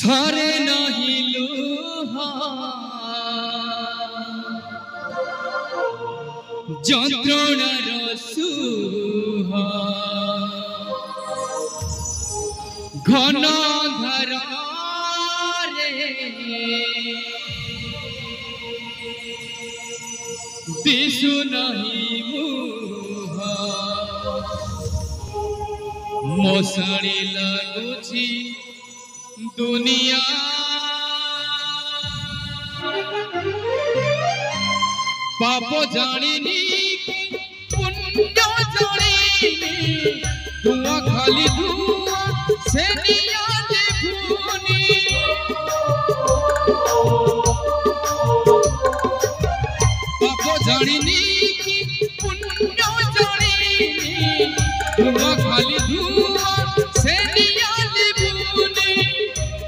सरे नहीं लुहा যন্ত্রণার সুহা ঘন ধারে দিশু নাহি মুহা মশাড়ি লাগুছি দুনিয়া पाप जानिनी पुण्य जानिनी धुआं खाली धुआं से निया देखूनी पाप जानिनी पुण्य जानिनी धुआं खाली धुआं से निया देखूनी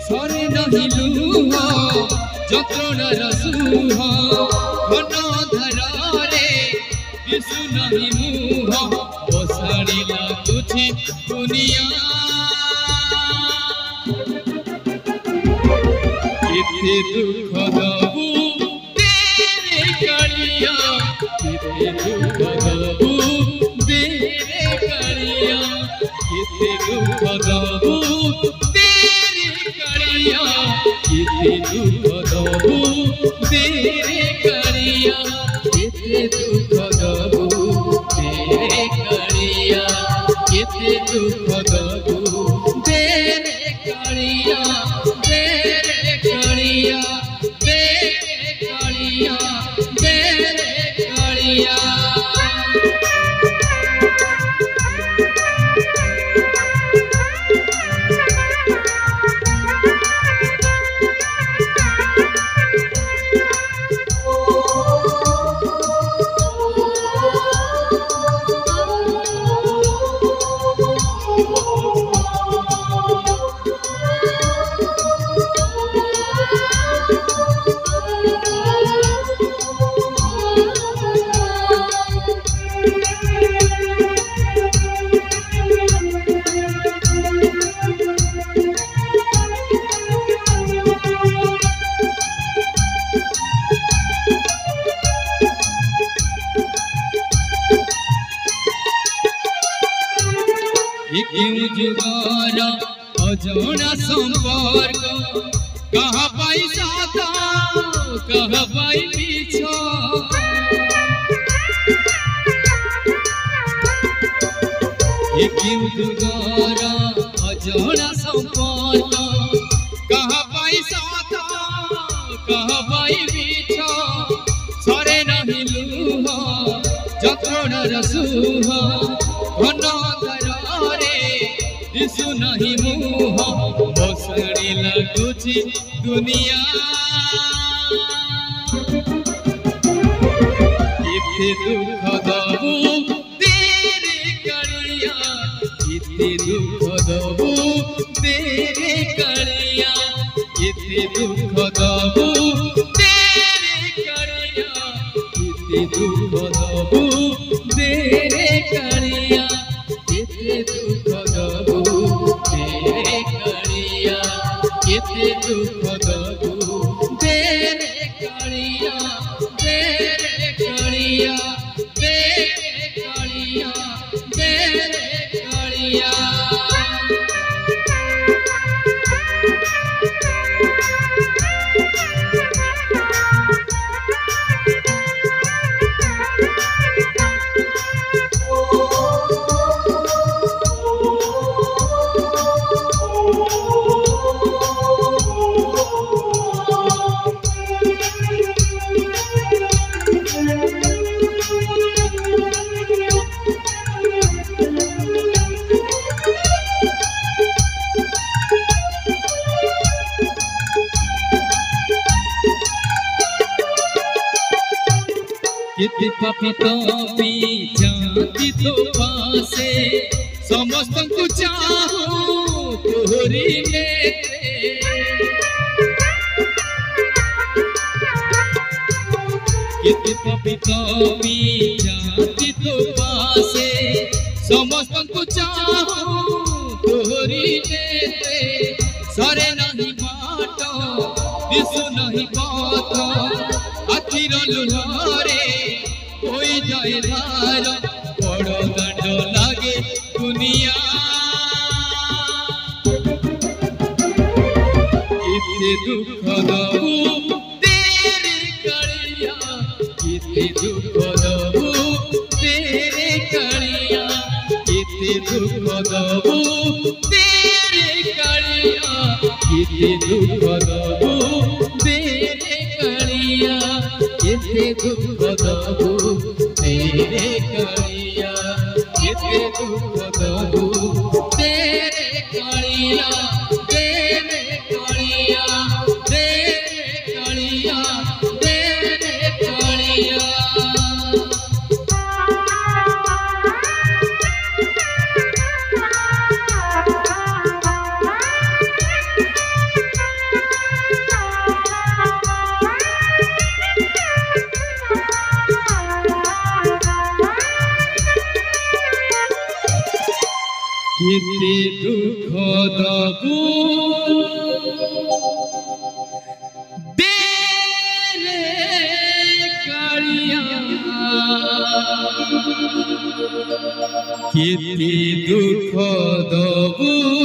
सरे नहीं लुहा যন্ত্রণা রসুহা ঘন ধারে দিশু নাহি মুহা মশাড়ি লাগুছি দুনিয়া কেতে দুঃখ দবু তেরে কালিয়া কেতে দুঃখ দবু তেরে কালিয়া কেতে দুঃখ দবু তেরে কালিয়া কেতে দুঃখ দবু তেরে কালিয়া কেতে দুঃখ দবু তেরে কালিয়া কেতে দুঃখ দবু তেরে কালিয়া তেরে কালিয়া তেরে কালিয়া তেরে কালিয়া क्यों जुगारा अजोना संपर्क कहाँ पाई साथा कहाँ पाई पीछा क्यों जुगारा अजोना संपर्क कहाँ पाई साथा कहाँ पाई पीछा सरे नहीं लुहा যন্ত্রণা রসুহা ঘন दिशु नहीं मुहा मशड़ी लगुची दुनिया केते दुख दबु तेरे कालिया केते दुख दबु तेरे कालिया केते दुख दबु तेरे कालिया केते दुख दबु तेरे कालिया केते दुख दबु तेरे कालिया केते दुख दबु तेरे कालिया तेरे कालिया तेरे कालिया तेरे कालिया किति पापी तोपी जाति तो पासे समस्त को चाहो तोहरी नेत्रे किति पापी तोपी जाति तो पासे समस्त को चाहो तोहरी नेत्रे सरे नहीं तो दिशु नहीं पथ आखिर लुहरे हो जाए धार बड़ दंड लागे दुनिया किते दुख दबू तेरे कलिया किते दुख दबू तेरे कलिया किते दुख दबू तेरे कलिया किते दुख दबू तेरे कलिया किते दुख दबू तेरे कलिया किते दुख दबू तेरे कलिया तेरे कलिया तेरे कलिया तेरे कलिया किते दुख दबू तेरे कलिया किते दुख दबू